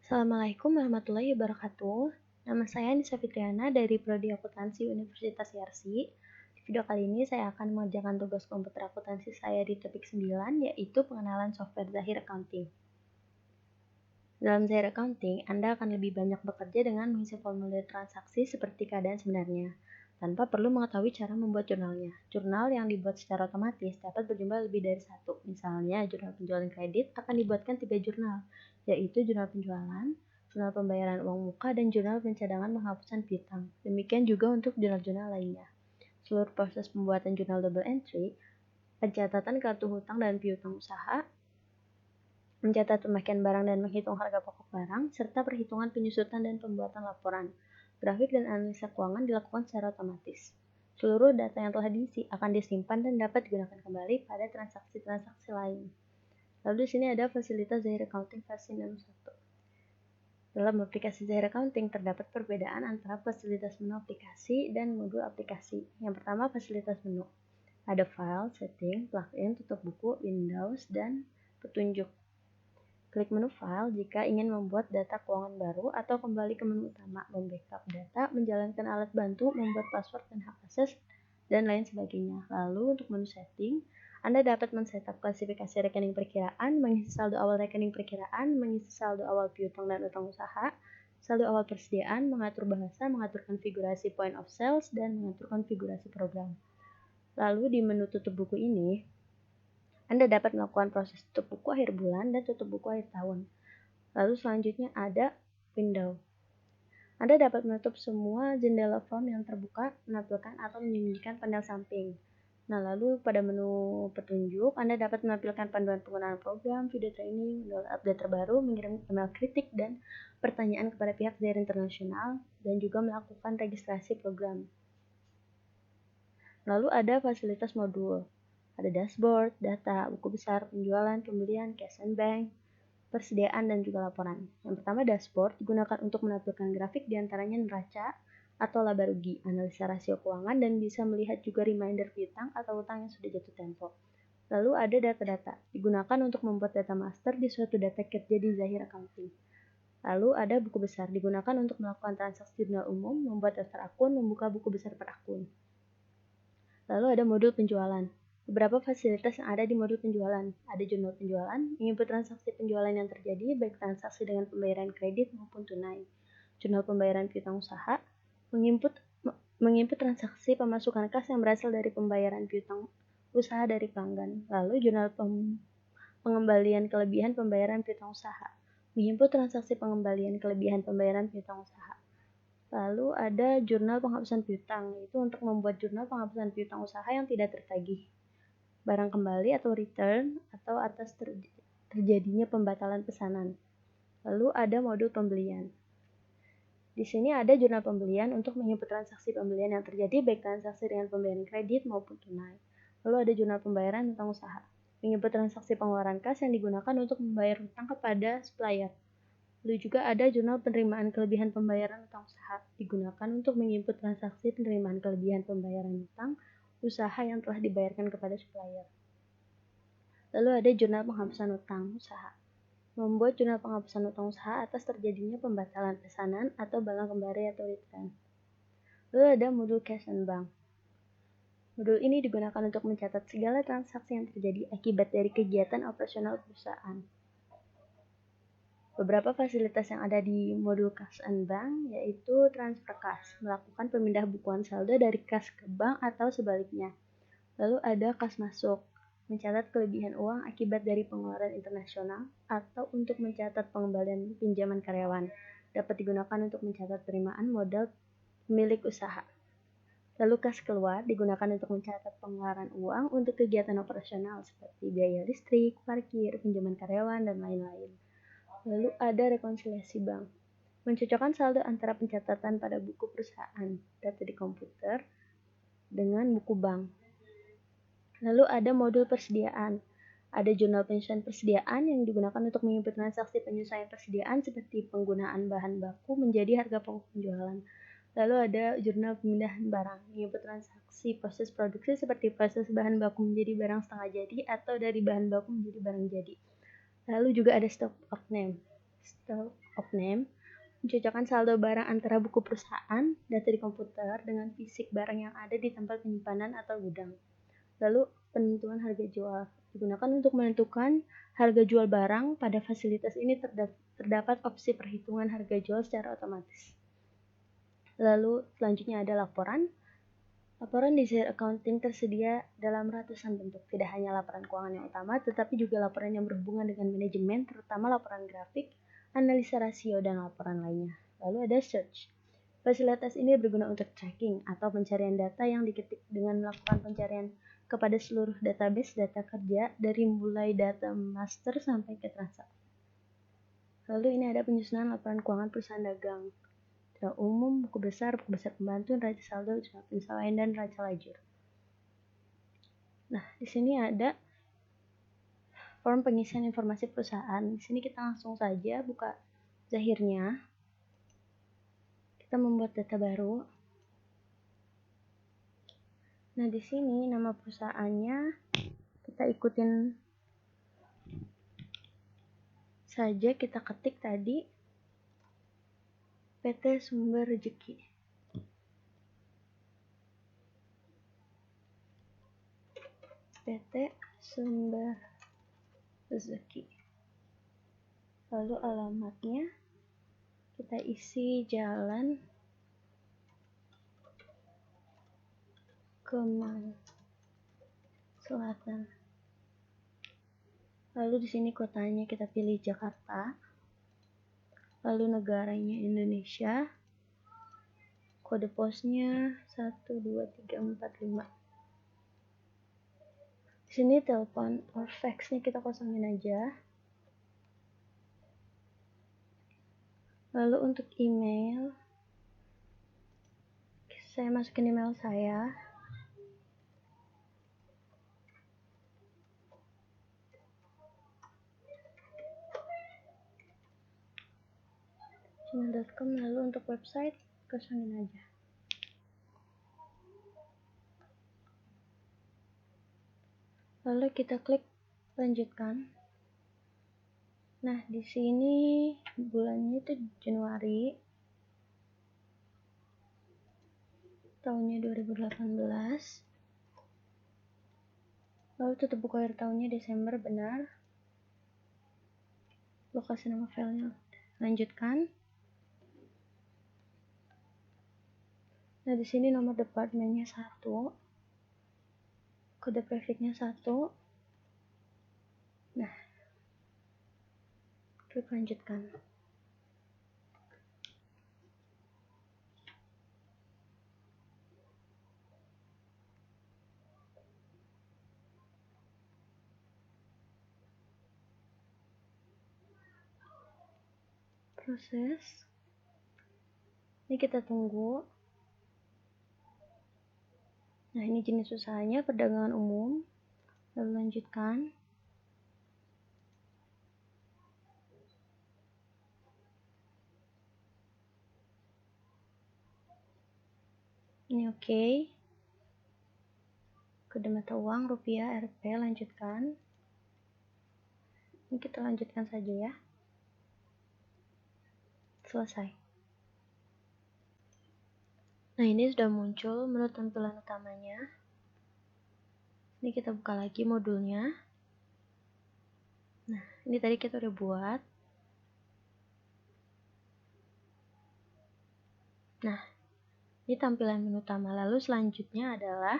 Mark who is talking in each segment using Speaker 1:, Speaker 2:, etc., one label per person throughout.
Speaker 1: Assalamualaikum warahmatullahi wabarakatuh. Nama saya Nisa Fitriana dari Prodi Akuntansi Universitas Yarsi. Di video kali ini saya akan mengerjakan tugas komputer akuntansi saya di topik 9, yaitu pengenalan software Zahir Accounting. Dalam Zahir Accounting, Anda akan lebih banyak bekerja dengan mengisi formulir transaksi seperti keadaan sebenarnya, tanpa perlu mengetahui cara membuat jurnalnya. Jurnal yang dibuat secara otomatis dapat berjumlah lebih dari satu. Misalnya, jurnal penjualan kredit akan dibuatkan 3 jurnal, yaitu jurnal penjualan, jurnal pembayaran uang muka, dan jurnal pencadangan penghapusan piutang. Demikian juga untuk jurnal-jurnal lainnya. Seluruh proses pembuatan jurnal double entry, pencatatan kartu hutang dan piutang usaha, mencatat pemakaian barang dan menghitung harga pokok barang, serta perhitungan penyusutan dan pembuatan laporan. Grafik dan analisa keuangan dilakukan secara otomatis. Seluruh data yang telah diisi akan disimpan dan dapat digunakan kembali pada transaksi-transaksi lain. Lalu di sini ada fasilitas Zahir Accounting versi 6.1. Dalam aplikasi Zahir Accounting terdapat perbedaan antara fasilitas menu aplikasi dan modul aplikasi. Yang pertama, fasilitas menu. Ada file, setting, plugin, tutup buku, Windows, dan petunjuk. Klik menu file jika ingin membuat data keuangan baru atau kembali ke menu utama, membackup data, menjalankan alat bantu, membuat password dan hak akses, dan lain sebagainya. Lalu untuk menu setting, Anda dapat men-setup klasifikasi rekening perkiraan, mengisi saldo awal rekening perkiraan, mengisi saldo awal piutang dan utang usaha, saldo awal persediaan, mengatur bahasa, mengatur konfigurasi point of sales, dan mengatur konfigurasi program. Lalu di menu tutup buku ini, Anda dapat melakukan proses tutup buku akhir bulan dan tutup buku akhir tahun. Lalu selanjutnya ada window. Anda dapat menutup semua jendela form yang terbuka, menampilkan atau menyembunyikan panel samping. Nah, lalu pada menu petunjuk, Anda dapat menampilkan panduan penggunaan program, video training, update terbaru, mengirim email kritik dan pertanyaan kepada pihak Zahir Internasional, dan juga melakukan registrasi program. Lalu ada fasilitas modul. Ada dashboard, data, buku besar, penjualan, pembelian, cash and bank, persediaan, dan juga laporan. Yang pertama, dashboard digunakan untuk menampilkan grafik diantaranya neraca atau laba rugi, analisa rasio keuangan, dan bisa melihat juga reminder piutang atau utang yang sudah jatuh tempo. Lalu ada data-data, digunakan untuk membuat data master di suatu data kerja di Zahir Accounting. Lalu ada buku besar, digunakan untuk melakukan transaksi jurnal umum, membuat daftar akun, membuka buku besar per akun. Lalu ada modul penjualan. Beberapa fasilitas yang ada di modul penjualan. Ada jurnal penjualan, menginput transaksi penjualan yang terjadi, baik transaksi dengan pembayaran kredit maupun tunai. Jurnal pembayaran piutang usaha, menginput transaksi pemasukan kas yang berasal dari pembayaran piutang usaha dari pelanggan. Lalu jurnal pengembalian kelebihan pembayaran piutang usaha, menginput transaksi pengembalian kelebihan pembayaran piutang usaha. Lalu ada jurnal penghapusan piutang, itu untuk membuat jurnal penghapusan piutang usaha yang tidak tertagih, barang kembali atau return, atau atas terjadinya pembatalan pesanan. Lalu ada modul pembelian. Di sini ada jurnal pembelian untuk menginput transaksi pembelian yang terjadi, baik transaksi dengan pembayaran kredit maupun tunai. Lalu ada jurnal pembayaran utang usaha, menginput transaksi pengeluaran kas yang digunakan untuk membayar hutang kepada supplier. Lalu juga ada jurnal penerimaan kelebihan pembayaran utang usaha, digunakan untuk menginput transaksi penerimaan kelebihan pembayaran utang usaha yang telah dibayarkan kepada supplier. Lalu ada jurnal penghapusan utang usaha, membuat jurnal penghapusan utang usaha atas terjadinya pembatalan pesanan atau barang kembali atau return. Lalu ada modul cash and bank. Modul ini digunakan untuk mencatat segala transaksi yang terjadi akibat dari kegiatan operasional perusahaan. Beberapa fasilitas yang ada di modul Cash and Bank yaitu transfer kas, melakukan pemindah bukuan saldo dari kas ke bank atau sebaliknya. Lalu ada kas masuk, mencatat kelebihan uang akibat dari pengeluaran internasional atau untuk mencatat pengembalian pinjaman karyawan. Dapat digunakan untuk mencatat penerimaan modal pemilik usaha. Lalu kas keluar digunakan untuk mencatat pengeluaran uang untuk kegiatan operasional seperti biaya listrik, parkir, pinjaman karyawan, dan lain-lain. Lalu ada rekonsiliasi bank, mencocokkan saldo antara pencatatan pada buku perusahaan, data di komputer, dengan buku bank. Lalu ada modul persediaan, ada jurnal penyusuan persediaan yang digunakan untuk menginput transaksi penyesuaian persediaan seperti penggunaan bahan baku menjadi harga pokok penjualan. Lalu ada jurnal pemindahan barang, menginput transaksi proses produksi seperti proses bahan baku menjadi barang setengah jadi atau dari bahan baku menjadi barang jadi. Lalu juga ada stock of name, mencocokkan saldo barang antara buku perusahaan, data di komputer, dengan fisik barang yang ada di tempat penyimpanan atau gudang. Lalu, penentuan harga jual digunakan untuk menentukan harga jual barang. Pada fasilitas ini terdapat opsi perhitungan harga jual secara otomatis. Lalu, selanjutnya ada laporan. Laporan di Share Accounting tersedia dalam ratusan bentuk, tidak hanya laporan keuangan yang utama, tetapi juga laporan yang berhubungan dengan manajemen, terutama laporan grafik, analisa rasio, dan laporan lainnya. Lalu ada search. Fasilitas ini berguna untuk tracking atau pencarian data yang diketik dengan melakukan pencarian kepada seluruh database data kerja dari mulai data master sampai ke transaksi. Lalu ini ada penyusunan laporan keuangan perusahaan dagang. Data umum, buku besar pembantu, neraca saldo, penyesuaian, dan neraca lajur. Nah, di sini ada form pengisian informasi perusahaan. Di sini kita langsung saja buka Zahirnya. Kita membuat data baru. Nah, di sini nama perusahaannya kita ikutin saja, kita ketik tadi PT Sumber Rezeki. PT Sumber Rezeki. Lalu alamatnya kita isi Jalan Kemang Selatan. Lalu di sini kotanya kita pilih Jakarta. Lalu negaranya Indonesia. Kode posnya 12345. Di sini telepon or fax-nya kita kosongin aja. Lalu untuk email, saya masukin email saya. gmail.com. Lalu untuk website kosongin aja. Lalu kita klik lanjutkan. Nah, di sini bulannya itu Januari. Tahunnya 2018. Lalu tutup buku akhir tahunnya Desember, benar. Lokasi nama filenya. Lanjutkan. Nah, di sini nomor departemennya 1. Kode prefixnya 1. Nah, klik lanjutkan. Proses. Ini kita tunggu. Nah, ini jenis usahanya perdagangan umum. Lalu lanjutkan. Ini oke. Kode mata uang rupiah Rp, lanjutkan. Ini kita lanjutkan saja ya. Selesai. Nah, ini sudah muncul menu tampilan utamanya. Ini kita buka lagi modulnya. Nah, ini tadi kita udah buat. Nah, ini tampilan menu utama. Lalu selanjutnya adalah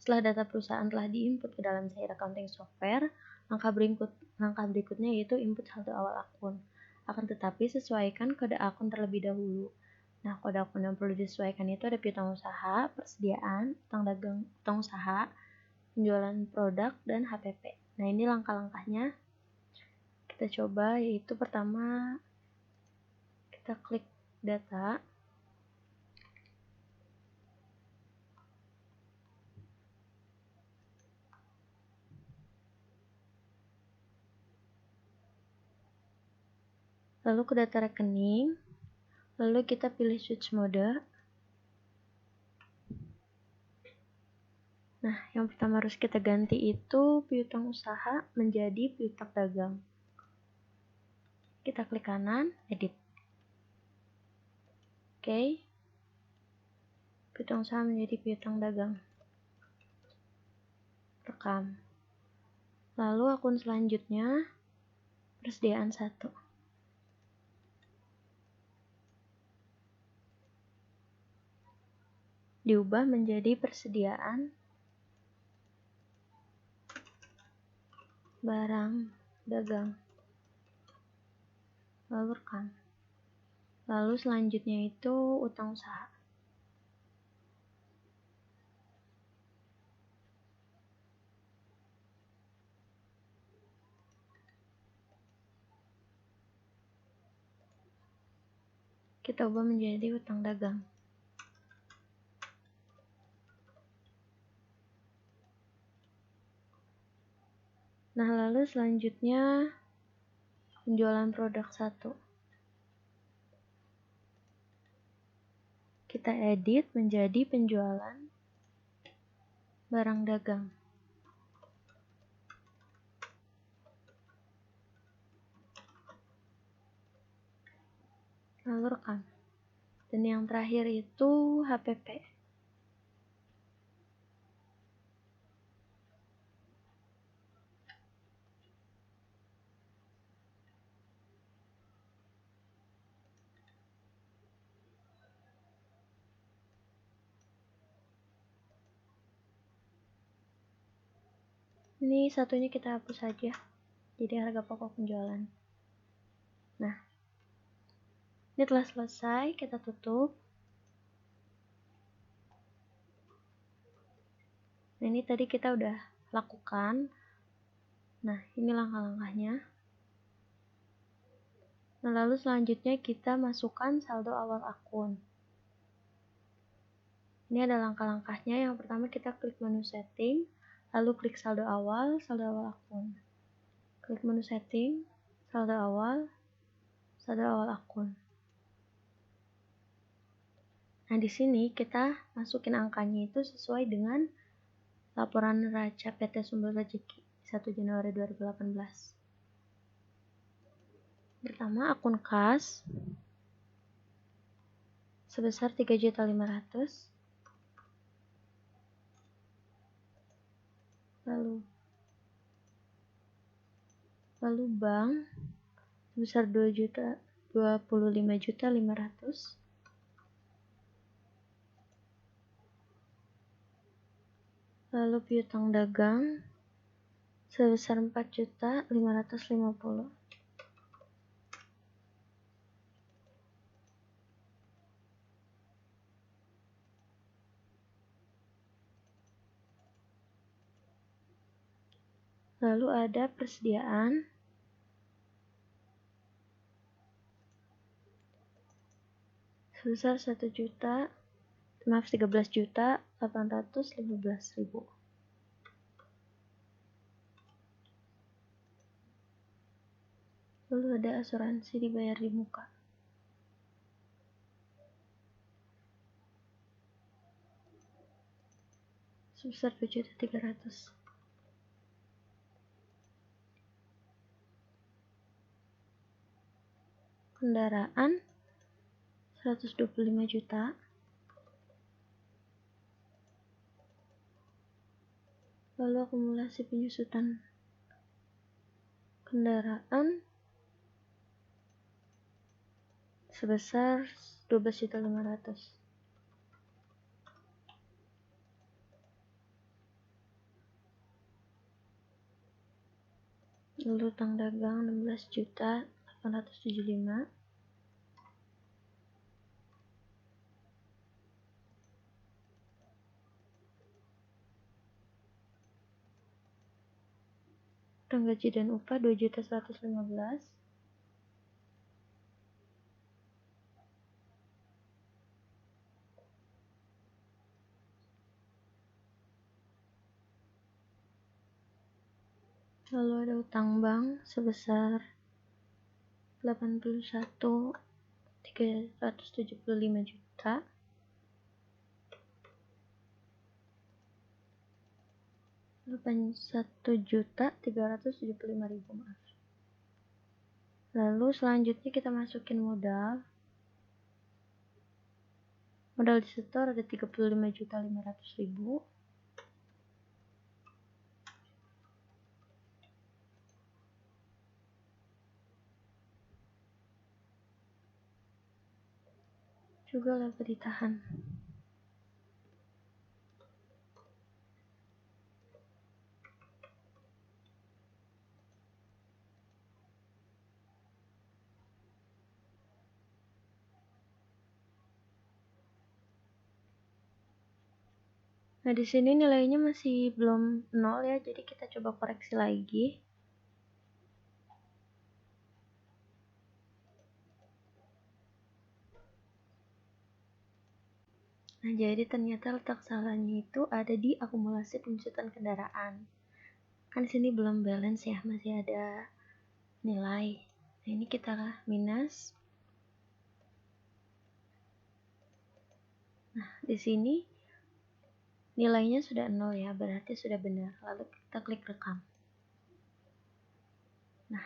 Speaker 1: setelah data perusahaan telah diinput ke dalam Share Accounting Software, langkah berikutnya yaitu input saldo awal akun. Akan tetapi sesuaikan kode akun terlebih dahulu. Nah, kode akun yang perlu disesuaikan itu ada piutang usaha, persediaan, utang dagang, utang usaha, penjualan produk, dan HPP. Nah, ini langkah-langkahnya. Kita coba, yaitu pertama kita klik data. Lalu ke data rekening. Lalu kita pilih switch mode. Nah, yang pertama harus kita ganti itu piutang usaha menjadi piutang dagang. Kita klik kanan, edit. Oke. Piutang saham menjadi piutang dagang. Rekam. Lalu akun selanjutnya, persediaan 1. Diubah menjadi persediaan barang dagang. Lalu rekam. Lalu selanjutnya itu utang usaha. Kita ubah menjadi utang dagang. Nah, lalu selanjutnya penjualan produk 1. Kita edit menjadi penjualan barang dagang. Lalu rekam. Dan yang terakhir itu HPP. Ini satunya kita hapus saja. Jadi harga pokok penjualan. Nah, ini telah selesai, kita tutup. Nah, ini tadi kita udah lakukan. Nah, ini langkah-langkahnya. Nah, lalu selanjutnya kita masukkan saldo awal akun. Ini ada langkah-langkahnya. Yang pertama kita klik menu setting, lalu klik saldo awal akun. Klik menu setting, saldo awal akun. Nah, di sini kita masukin angkanya itu sesuai dengan laporan neraca PT Sumber Rejeki 1 Januari 2018. Pertama, akun kas sebesar 3.500.000. Lalu bank sebesar 25.500.000. Lalu piutang dagang sebesar 4.550.000. Lalu ada persediaan sebesar 13.815.000. Lalu ada asuransi dibayar di muka. Sebesar 2.300.000. Kendaraan 125 juta. Lalu akumulasi penyusutan kendaraan sebesar 12.500.000. Lalu utang dagang 16.875. Utang gaji dan upah 2.115. Lalu ada utang bank sebesar 81.375 juta. Lalu 1.375.000, maaf. Lalu selanjutnya kita masukin modal Modal disetor ada 35.500.000. Juga laba ditahan. Nah, di sini nilainya masih belum 0 ya, jadi kita coba koreksi lagi. Nah, jadi ternyata letak salahnya itu ada di akumulasi pengusitan kendaraan. Kan di sini belum balance ya, masih ada nilai. Nah, ini kita minus. Nah, di sini nilainya sudah 0 ya, berarti sudah benar. Lalu kita klik rekam. Nah,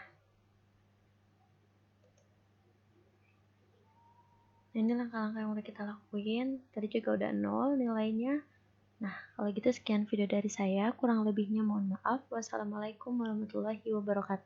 Speaker 1: ini langkah-langkah yang udah kita lakuin. Tadi juga udah 0 nilainya. Nah, kalau gitu sekian video dari saya. Kurang lebihnya mohon maaf. Wassalamualaikum warahmatullahi wabarakatuh.